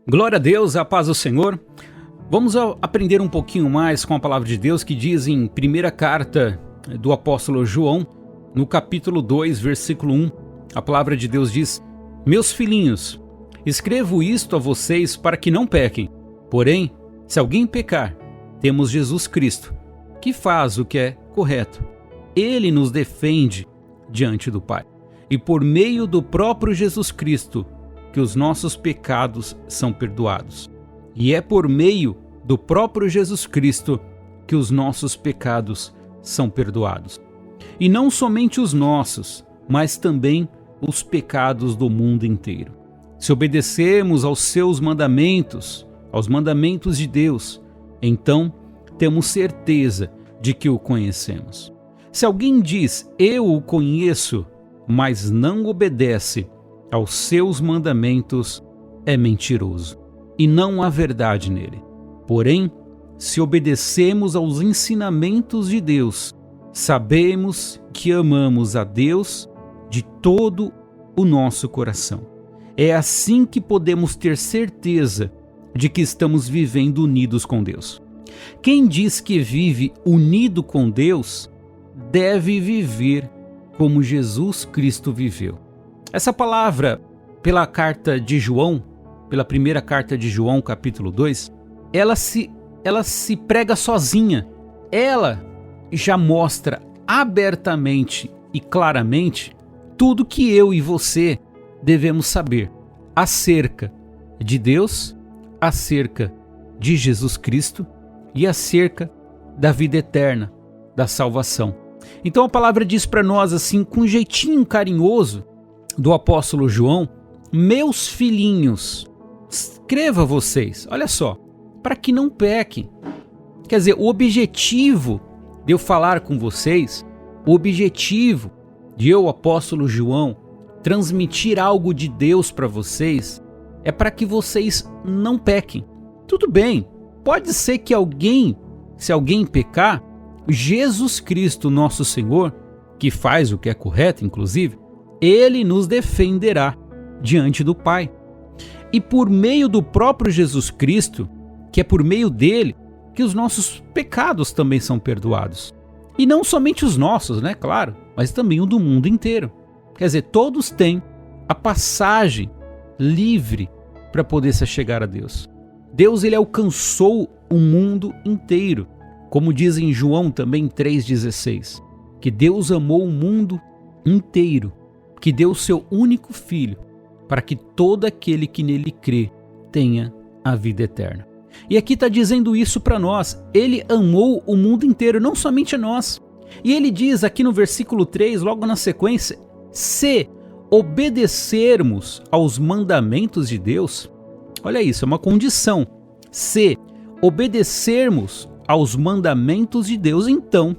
Glória a Deus, a paz do Senhor. Vamos aprender um pouquinho mais com a palavra de Deus que diz em primeira carta do apóstolo João, no capítulo 2, versículo 1, a palavra de Deus diz: Meus filhinhos, escrevo isto a vocês para que não pequem. Porém, se alguém pecar, temos Jesus Cristo, que faz o que é correto. Ele nos defende diante do Pai. E por meio do próprio Jesus Cristo, que os nossos pecados são perdoados. E é por meio do próprio Jesus Cristo que os nossos pecados são perdoados. E não somente os nossos, mas também os pecados do mundo inteiro. Se obedecermos aos seus mandamentos, aos mandamentos de Deus, então temos certeza de que o conhecemos. Se alguém diz, eu o conheço, mas não obedece aos seus mandamentos, é mentiroso, e não há verdade nele. Porém, se obedecemos aos ensinamentos de Deus, sabemos que amamos a Deus de todo o nosso coração. É assim que podemos ter certeza de que estamos vivendo unidos com Deus. Quem diz que vive unido com Deus, deve viver como Jesus Cristo viveu. Essa palavra, pela carta de João, pela primeira carta de João, capítulo 2, ela se prega sozinha. Ela já mostra abertamente e claramente tudo que eu e você devemos saber acerca de Deus, acerca de Jesus Cristo e acerca da vida eterna, da salvação. Então a palavra diz para nós assim, com um jeitinho carinhoso, do apóstolo João: meus filhinhos, escreva vocês, olha só, para que não pequem. Quer dizer, o objetivo de eu falar com vocês, o objetivo de eu, apóstolo João, transmitir algo de Deus para vocês, é para que vocês não pequem. Tudo bem, pode ser que se alguém pecar, Jesus Cristo, nosso Senhor, que faz o que é correto, inclusive, Ele nos defenderá diante do Pai. E por meio do próprio Jesus Cristo, que é por meio dele, que os nossos pecados também são perdoados. E não somente os nossos, né? Claro, mas também o do mundo inteiro. Quer dizer, todos têm a passagem livre para poder se chegar a Deus. Deus, ele alcançou o mundo inteiro. Como diz em João também 3,16, que Deus amou o mundo inteiro, que deu o seu único Filho, para que todo aquele que nele crê tenha a vida eterna. E aqui está dizendo isso para nós. Ele amou o mundo inteiro, não somente a nós. E ele diz aqui no versículo 3, logo na sequência, se obedecermos aos mandamentos de Deus, olha isso, é uma condição. Se obedecermos aos mandamentos de Deus, então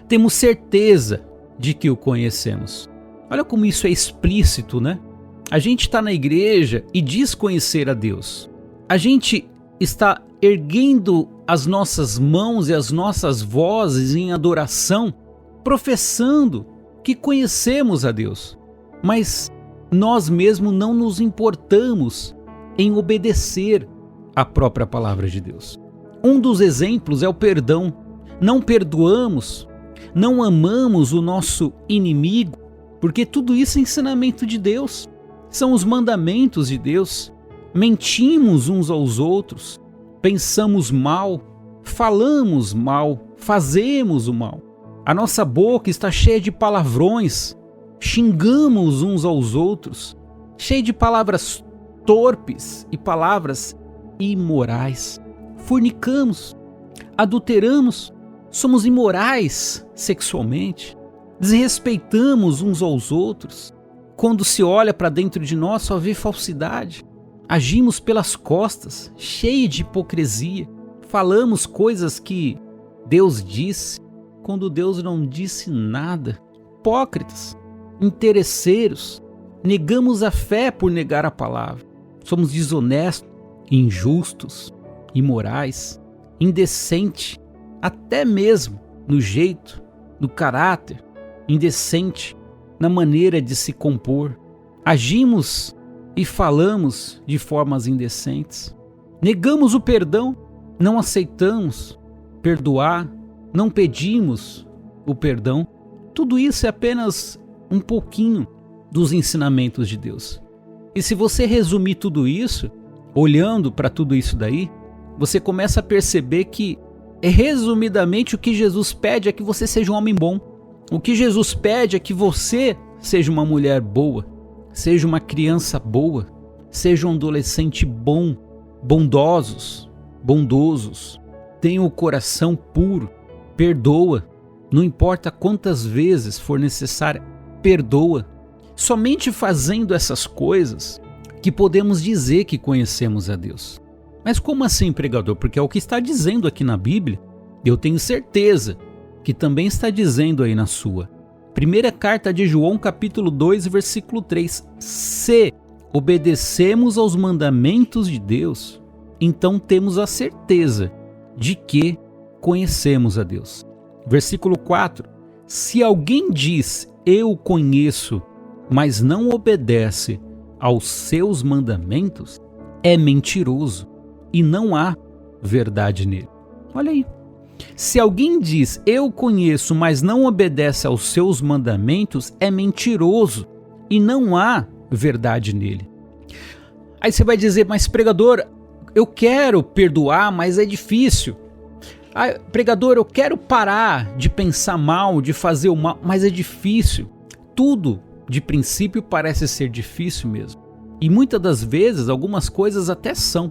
temos certeza de que o conhecemos. Olha como isso é explícito, né? A gente está na igreja e diz conhecer a Deus. A gente está erguendo as nossas mãos e as nossas vozes em adoração, professando que conhecemos a Deus. Mas nós mesmos não nos importamos em obedecer à própria palavra de Deus. Um dos exemplos é o perdão. Não perdoamos, não amamos o nosso inimigo, porque tudo isso é ensinamento de Deus, são os mandamentos de Deus. Mentimos uns aos outros, pensamos mal, falamos mal, fazemos o mal. A nossa boca está cheia de palavrões, xingamos uns aos outros, cheia de palavras torpes e palavras imorais. Fornicamos, adulteramos, somos imorais sexualmente, desrespeitamos uns aos outros. Quando se olha para dentro de nós, só vê falsidade. Agimos pelas costas, cheio de hipocrisia. Falamos coisas que Deus disse, quando Deus não disse nada. Hipócritas, interesseiros, negamos a fé por negar a palavra. Somos desonestos, injustos, imorais, indecentes, até mesmo no jeito, no caráter, indecente, na maneira de se compor. Agimos e falamos de formas indecentes. Negamos o perdão, não aceitamos perdoar, não pedimos o perdão. Tudo isso é apenas um pouquinho dos ensinamentos de Deus. E se você resumir tudo isso, olhando para tudo isso daí, você começa a perceber que, resumidamente, o que Jesus pede é que você seja um homem bom. O que Jesus pede é que você seja uma mulher boa, seja uma criança boa, seja um adolescente bom, bondosos, tenha o coração puro, perdoa, não importa quantas vezes for necessário, perdoa. Somente fazendo essas coisas que podemos dizer que conhecemos a Deus. Mas como assim, pregador? Porque é o que está dizendo aqui na Bíblia, e eu tenho certeza que também está dizendo aí na sua. Primeira carta de João, capítulo 2, versículo 3. Se obedecemos aos mandamentos de Deus, então temos a certeza de que conhecemos a Deus. Versículo 4. Se alguém diz, eu conheço, mas não obedece aos seus mandamentos, é mentiroso e não há verdade nele. Olha aí. Se alguém diz, eu conheço, mas não obedece aos seus mandamentos, é mentiroso e não há verdade nele. Aí você vai dizer, mas pregador, eu quero perdoar, mas é difícil. Pregador, eu quero parar de pensar mal, de fazer o mal, mas é difícil. Tudo, de princípio, parece ser difícil mesmo. E muitas das vezes, algumas coisas até são.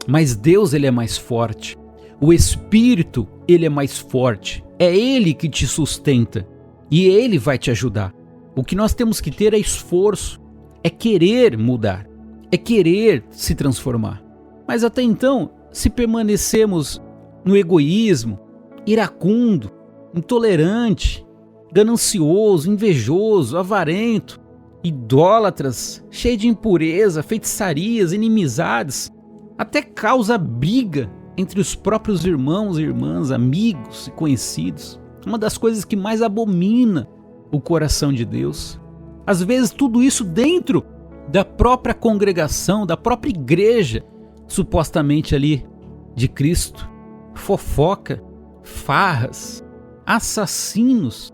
Mas Deus, ele é mais forte. O Espírito, ele é mais forte. É Ele que te sustenta. E Ele vai te ajudar. O que nós temos que ter é esforço. É querer mudar. É querer se transformar. Mas até então, se permanecemos no egoísmo, iracundo, intolerante, ganancioso, invejoso, avarento, idólatras, cheio de impureza, feitiçarias, inimizades, até causa briga entre os próprios irmãos e irmãs, amigos e conhecidos. Uma das coisas que mais abomina o coração de Deus. Às vezes tudo isso dentro da própria congregação, da própria igreja, supostamente ali de Cristo. Fofoca, farras, assassinos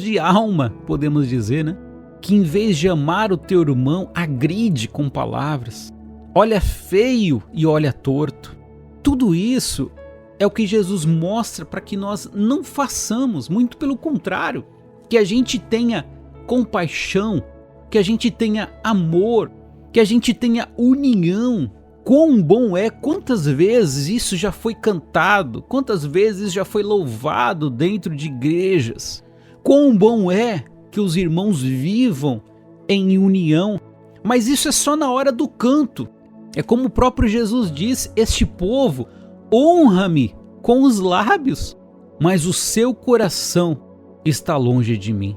de alma, podemos dizer, né? Que em vez de amar o teu irmão, agride com palavras, olha feio e olha torto. Tudo isso é o que Jesus mostra para que nós não façamos, muito pelo contrário, que a gente tenha compaixão, que a gente tenha amor, que a gente tenha união. Quão bom é, quantas vezes isso já foi cantado, quantas vezes já foi louvado dentro de igrejas. Quão bom é que os irmãos vivam em união, mas isso é só na hora do canto. É como o próprio Jesus diz, este povo honra-me com os lábios, mas o seu coração está longe de mim.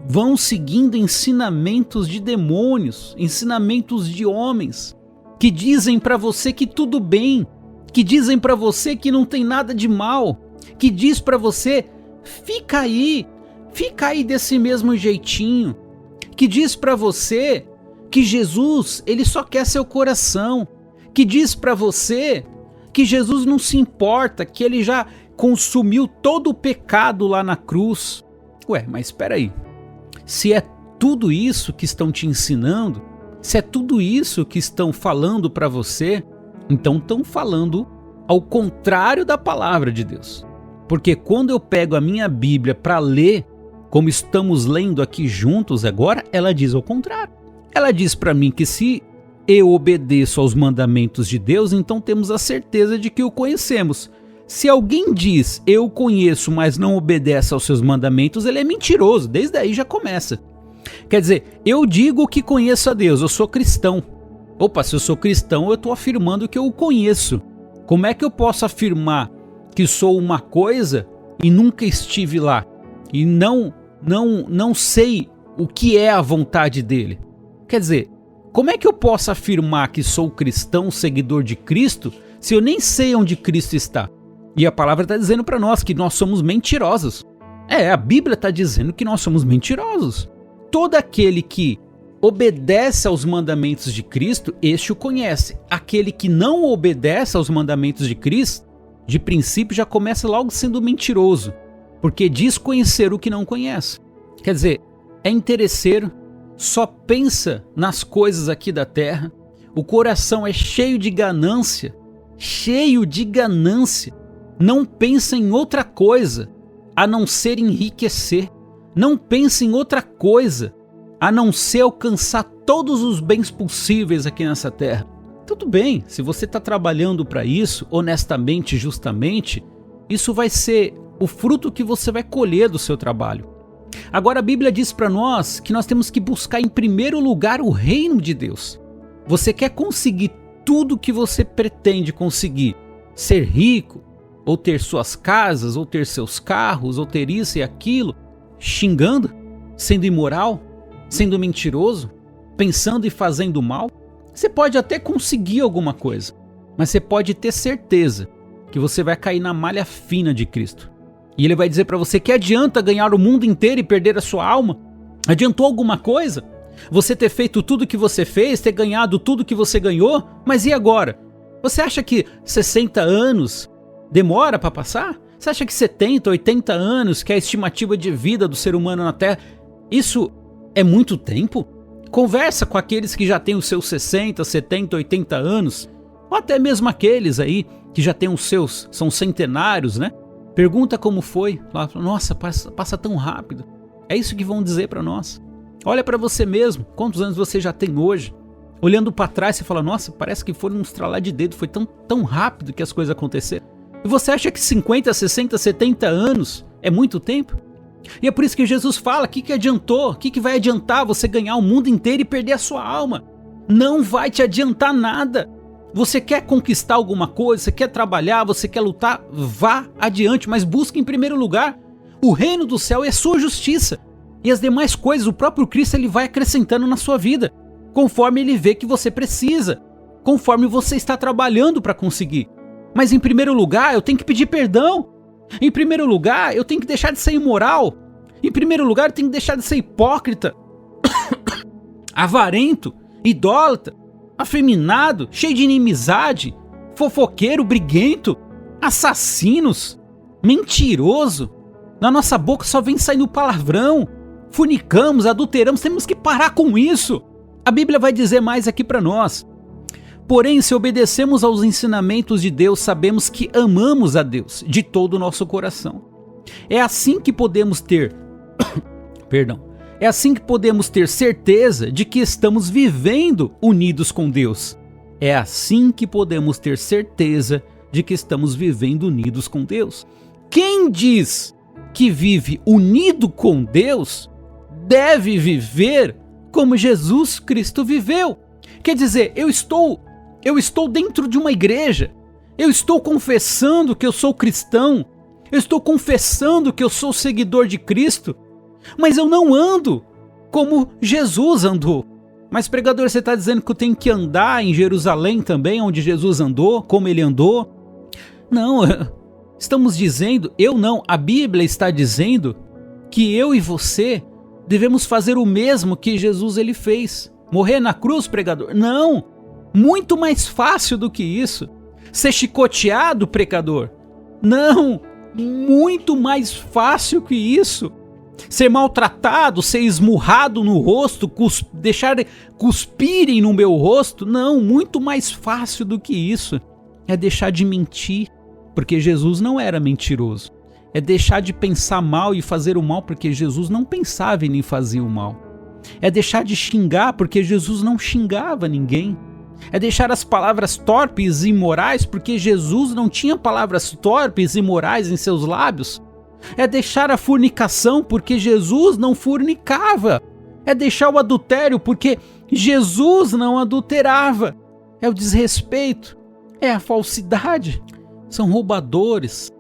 Vão seguindo ensinamentos de demônios, ensinamentos de homens, que dizem para você que tudo bem, que dizem para você que não tem nada de mal, que diz para você, fica aí desse mesmo jeitinho, que diz para você que Jesus, ele só quer seu coração, que diz para você que Jesus não se importa, que ele já consumiu todo o pecado lá na cruz. Ué, mas espera aí, se é tudo isso que estão te ensinando, se é tudo isso que estão falando para você, então estão falando ao contrário da palavra de Deus. Porque quando eu pego a minha Bíblia para ler, como estamos lendo aqui juntos agora, ela diz ao contrário. Ela diz para mim que se eu obedeço aos mandamentos de Deus, então temos a certeza de que o conhecemos. Se alguém diz, eu conheço, mas não obedece aos seus mandamentos, ele é mentiroso. Desde aí já começa. Quer dizer, eu digo que conheço a Deus, eu sou cristão. Opa, se eu sou cristão, eu estou afirmando que eu o conheço. Como é que eu posso afirmar que sou uma coisa e nunca estive lá? E não sei o que é a vontade dele? Quer dizer, como é que eu posso afirmar que sou cristão, seguidor de Cristo, se eu nem sei onde Cristo está? E a palavra está dizendo para nós que nós somos mentirosos. A Bíblia está dizendo que nós somos mentirosos. Todo aquele que obedece aos mandamentos de Cristo, este o conhece. Aquele que não obedece aos mandamentos de Cristo, de princípio já começa logo sendo mentiroso, porque diz conhecer o que não conhece. Quer dizer, é interesseiro, só pensa nas coisas aqui da terra, o coração é cheio de ganância, não pensa em outra coisa a não ser enriquecer, não pensa em outra coisa a não ser alcançar todos os bens possíveis aqui nessa terra. Tudo bem, se você está trabalhando para isso, honestamente, justamente, isso vai ser o fruto que você vai colher do seu trabalho. Agora a Bíblia diz para nós que nós temos que buscar em primeiro lugar o reino de Deus. Você quer conseguir tudo que você pretende conseguir, ser rico, ou ter suas casas, ou ter seus carros, ou ter isso e aquilo, xingando, sendo imoral, sendo mentiroso, pensando e fazendo mal? Você pode até conseguir alguma coisa, mas você pode ter certeza que você vai cair na malha fina de Cristo. E ele vai dizer para você que adianta ganhar o mundo inteiro e perder a sua alma? Adiantou alguma coisa? Você ter feito tudo que você fez, ter ganhado tudo que você ganhou? Mas e agora? Você acha que 60 anos demora para passar? Você acha que 70, 80 anos, que é a estimativa de vida do ser humano na Terra, isso é muito tempo? Conversa com aqueles que já têm os seus 60, 70, 80 anos, ou até mesmo aqueles aí que já têm os seus, são centenários, né? Pergunta como foi. Nossa, passa tão rápido. É isso que vão dizer para nós. Olha para você mesmo, quantos anos você já tem hoje? Olhando para trás, você fala, nossa, parece que foi um estralar de dedo, foi tão rápido que as coisas aconteceram. E você acha que 50, 60, 70 anos é muito tempo? E é por isso que Jesus fala, o que adiantou? O que vai adiantar você ganhar o mundo inteiro e perder a sua alma? Não vai te adiantar nada. Você quer conquistar alguma coisa, você quer trabalhar, você quer lutar, vá adiante, mas busque em primeiro lugar o reino do céu e a sua justiça. E as demais coisas, o próprio Cristo ele vai acrescentando na sua vida, conforme ele vê que você precisa, conforme você está trabalhando para conseguir. Mas em primeiro lugar, eu tenho que pedir perdão. Em primeiro lugar, eu tenho que deixar de ser imoral. Em primeiro lugar, eu tenho que deixar de ser hipócrita, avarento, idólatra, afeminado, cheio de inimizade, fofoqueiro, briguento, assassinos, mentiroso. Na nossa boca só vem saindo palavrão, fornicamos, adulteramos, temos que parar com isso. A Bíblia vai dizer mais aqui para nós. Porém, se obedecemos aos ensinamentos de Deus, sabemos que amamos a Deus de todo o nosso coração. É assim que podemos ter É assim que podemos ter certeza de que estamos vivendo unidos com Deus. É assim que podemos ter certeza de que estamos vivendo unidos com Deus. Quem diz que vive unido com Deus, deve viver como Jesus Cristo viveu. Quer dizer, eu estou dentro de uma igreja, eu estou confessando que eu sou cristão, eu estou confessando que eu sou seguidor de Cristo, mas eu não ando como Jesus andou. Mas pregador, você está dizendo que eu tenho que andar em Jerusalém também, onde Jesus andou, como ele andou? Não, estamos dizendo, a Bíblia está dizendo que eu e você devemos fazer o mesmo que Jesus ele fez. Morrer na cruz, pregador? Não, muito mais fácil do que isso. Ser chicoteado, pregador? Não, muito mais fácil que isso. Ser maltratado, ser esmurrado no rosto, deixar cuspirem no meu rosto? Não, muito mais fácil do que isso. É deixar de mentir, porque Jesus não era mentiroso. É deixar de pensar mal e fazer o mal, porque Jesus não pensava e nem fazia o mal. É deixar de xingar, porque Jesus não xingava ninguém. É deixar as palavras torpes e imorais, porque Jesus não tinha palavras torpes e imorais em seus lábios. É deixar a fornicação, porque Jesus não fornicava. É deixar o adultério, porque Jesus não adulterava. É o desrespeito, é a falsidade. São roubadores,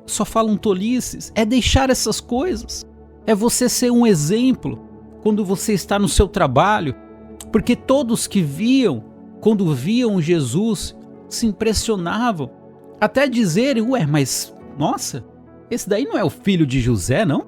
só falam tolices. É deixar essas coisas. É você ser um exemplo quando você está no seu trabalho, porque todos que quando viam Jesus, se impressionavam, até dizerem, mas nossa, esse daí não é o filho de José, não?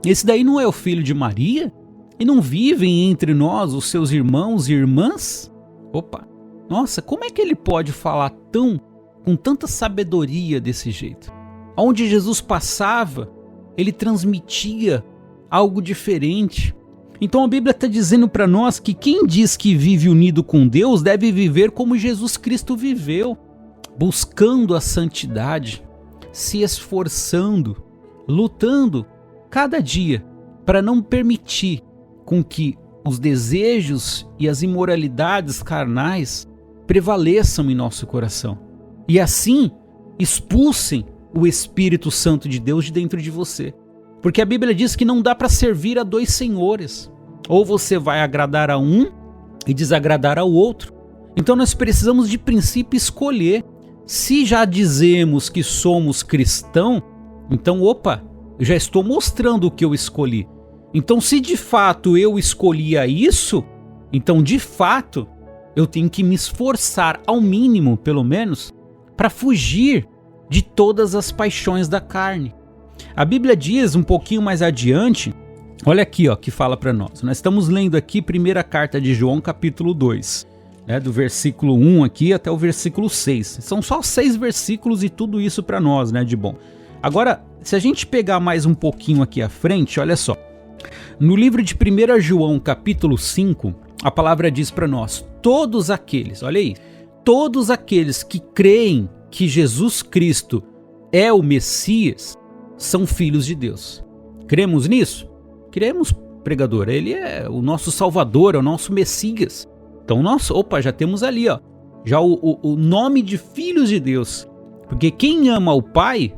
Esse daí não é o filho de Maria? E não vivem entre nós os seus irmãos e irmãs? Opa, nossa, como é que ele pode falar com tanta sabedoria desse jeito? Onde Jesus passava, ele transmitia algo diferente. Então a Bíblia está dizendo para nós que quem diz que vive unido com Deus deve viver como Jesus Cristo viveu, buscando a santidade, se esforçando, lutando cada dia para não permitir com que os desejos e as imoralidades carnais prevaleçam em nosso coração e assim expulsem o Espírito Santo de Deus de dentro de você. Porque a Bíblia diz que não dá para servir a dois senhores. Ou você vai agradar a um e desagradar ao outro. Então nós precisamos de princípio escolher. Se já dizemos que somos cristãos, então opa, eu já estou mostrando o que eu escolhi. Então se de fato eu escolhia isso, então de fato eu tenho que me esforçar ao mínimo, pelo menos, para fugir de todas as paixões da carne. A Bíblia diz um pouquinho mais adiante, olha aqui que fala para nós. Nós estamos lendo aqui primeira carta de João, capítulo 2, do versículo 1 aqui até o versículo 6. São só 6 versículos e tudo isso para nós, de bom. Agora, se a gente pegar mais um pouquinho aqui à frente, olha só. No livro de 1 João, capítulo 5, a palavra diz para nós, todos aqueles, olha aí, todos aqueles que creem que Jesus Cristo é o Messias, são filhos de Deus. Cremos nisso? Cremos, pregador. Ele é o nosso Salvador, é o nosso Messias. Então nós, já temos ali, já o nome de filhos de Deus. Porque quem ama o Pai,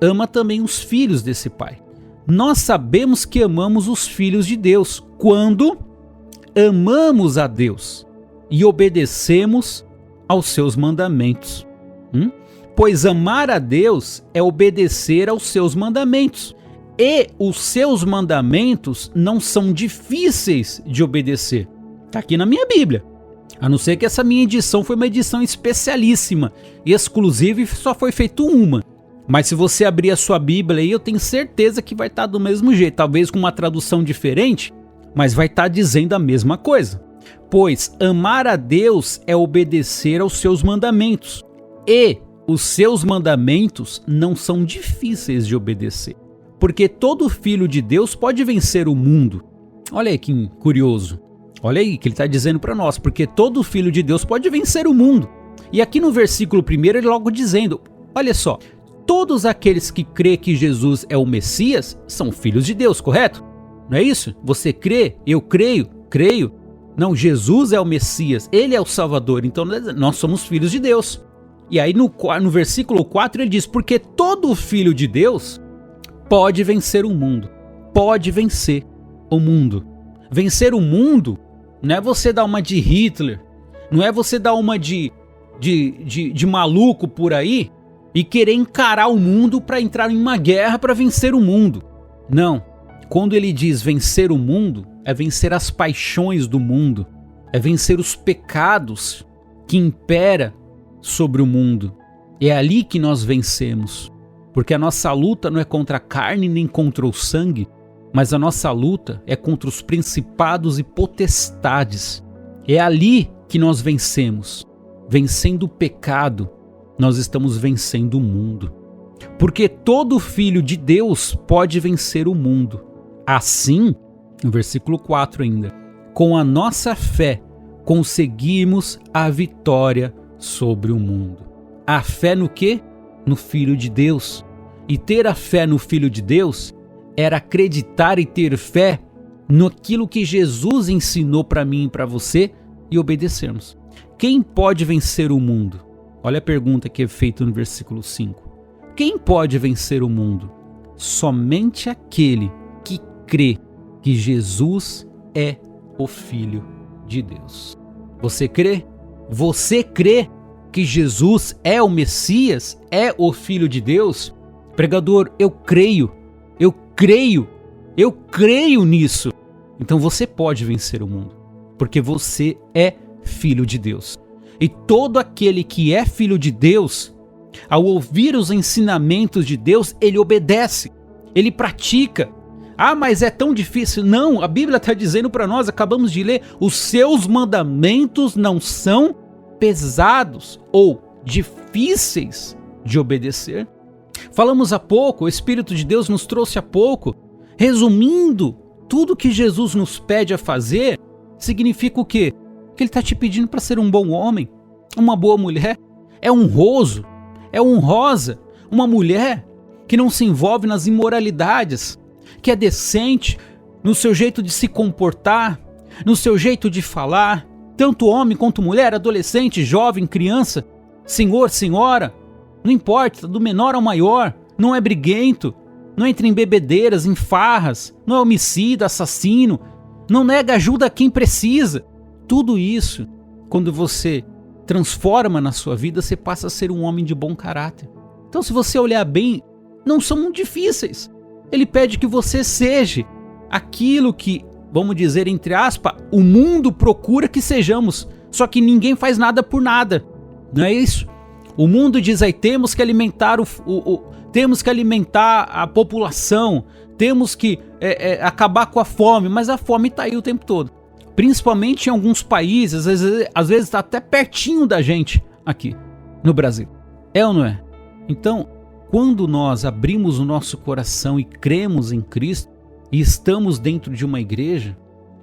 ama também os filhos desse Pai. Nós sabemos que amamos os filhos de Deus quando amamos a Deus e obedecemos aos seus mandamentos. Pois amar a Deus é obedecer aos seus mandamentos. E os seus mandamentos não são difíceis de obedecer. Está aqui na minha Bíblia. A não ser que essa minha edição foi uma edição especialíssima, exclusiva e só foi feito uma. Mas se você abrir a sua Bíblia aí, eu tenho certeza que vai estar do mesmo jeito. Talvez com uma tradução diferente, mas vai estar dizendo a mesma coisa. Pois amar a Deus é obedecer aos seus mandamentos. E os seus mandamentos não são difíceis de obedecer. Porque todo filho de Deus pode vencer o mundo. Olha aí que curioso. Olha aí que ele está dizendo para nós. Porque todo filho de Deus pode vencer o mundo. E aqui no versículo 1 ele logo dizendo, olha só. Todos aqueles que crê que Jesus é o Messias são filhos de Deus, correto? Não é isso? Você crê? Eu creio? Creio. Não, Jesus é o Messias, ele é o Salvador, então nós somos filhos de Deus. E aí no versículo 4 ele diz, porque todo filho de Deus pode vencer o mundo. Pode vencer o mundo. Vencer o mundo não é você dar uma de Hitler, não é você dar uma de maluco por aí e querer encarar o mundo para entrar em uma guerra para vencer o mundo. Não. Quando ele diz vencer o mundo, é vencer as paixões do mundo, é vencer os pecados que impera sobre o mundo. É ali que nós vencemos, porque a nossa luta não é contra a carne nem contra o sangue, mas a nossa luta é contra os principados e potestades. É ali que nós vencemos. Vencendo o pecado, nós estamos vencendo o mundo. Porque todo filho de Deus pode vencer o mundo. Assim, no versículo 4 ainda, com a nossa fé conseguimos a vitória sobre o mundo. A fé no quê? No Filho de Deus. E ter a fé no Filho de Deus era acreditar e ter fé naquilo que Jesus ensinou para mim e para você e obedecermos. Quem pode vencer o mundo? Olha a pergunta que é feita no versículo 5. Quem pode vencer o mundo? Somente aquele que crê que Jesus é o Filho de Deus. Você crê? Você crê que Jesus é o Messias? É o Filho de Deus? Pregador, eu creio nisso. Então você pode vencer o mundo, porque você é filho de Deus. E todo aquele que é filho de Deus, ao ouvir os ensinamentos de Deus, ele obedece, ele pratica. Ah, mas é tão difícil. Não, a Bíblia está dizendo para nós, acabamos de ler, os seus mandamentos não são pesados ou difíceis de obedecer. Falamos há pouco, o Espírito de Deus nos trouxe há pouco, resumindo, tudo que Jesus nos pede a fazer, significa o quê? Que Ele está te pedindo para ser um bom homem, uma boa mulher, é honroso, é honrosa, uma mulher que não se envolve nas imoralidades, que é decente no seu jeito de se comportar, no seu jeito de falar, tanto homem quanto mulher, adolescente, jovem, criança, senhor, senhora, não importa, do menor ao maior, não é briguento, não entra em bebedeiras, em farras, não é homicida, assassino, não nega ajuda a quem precisa. Tudo isso, quando você transforma na sua vida, você passa a ser um homem de bom caráter. Então, se você olhar bem, não são muito difíceis. Ele pede que você seja aquilo que, vamos dizer, entre aspas, o mundo procura que sejamos, só que ninguém faz nada por nada, não é isso? O mundo diz aí, temos que alimentar temos que alimentar a população, temos que acabar com a fome, mas a fome está aí o tempo todo. Principalmente em alguns países, às vezes está até pertinho da gente aqui no Brasil. É ou não é? Então, quando nós abrimos o nosso coração e cremos em Cristo, e estamos dentro de uma igreja,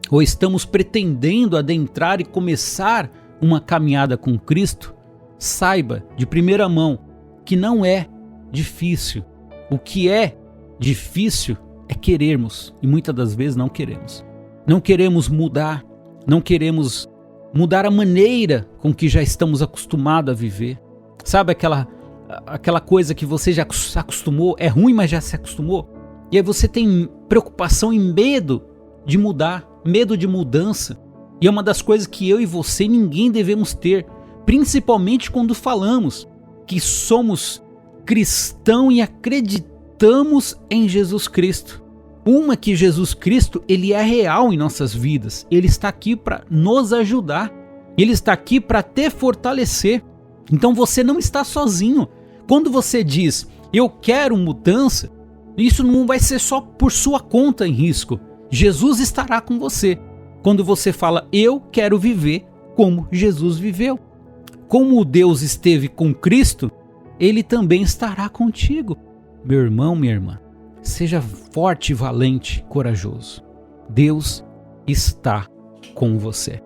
ou estamos pretendendo adentrar e começar uma caminhada com Cristo, saiba de primeira mão que não é difícil. O que é difícil é querermos, e muitas das vezes não queremos. Não queremos mudar, não queremos mudar a maneira com que já estamos acostumados a viver. Sabe aquela coisa que você já se acostumou, é ruim, mas já se acostumou? E aí você tem preocupação e medo de mudar, medo de mudança. E é uma das coisas que eu e você, ninguém devemos ter, principalmente quando falamos que somos cristãos e acreditamos em Jesus Cristo. Uma que Jesus Cristo, ele é real em nossas vidas. Ele está aqui para nos ajudar. Ele está aqui para te fortalecer. Então você não está sozinho. Quando você diz, eu quero mudança, isso não vai ser só por sua conta em risco. Jesus estará com você. Quando você fala, eu quero viver como Jesus viveu. Como Deus esteve com Cristo, Ele também estará contigo. Meu irmão, minha irmã, seja forte, valente, corajoso. Deus está com você.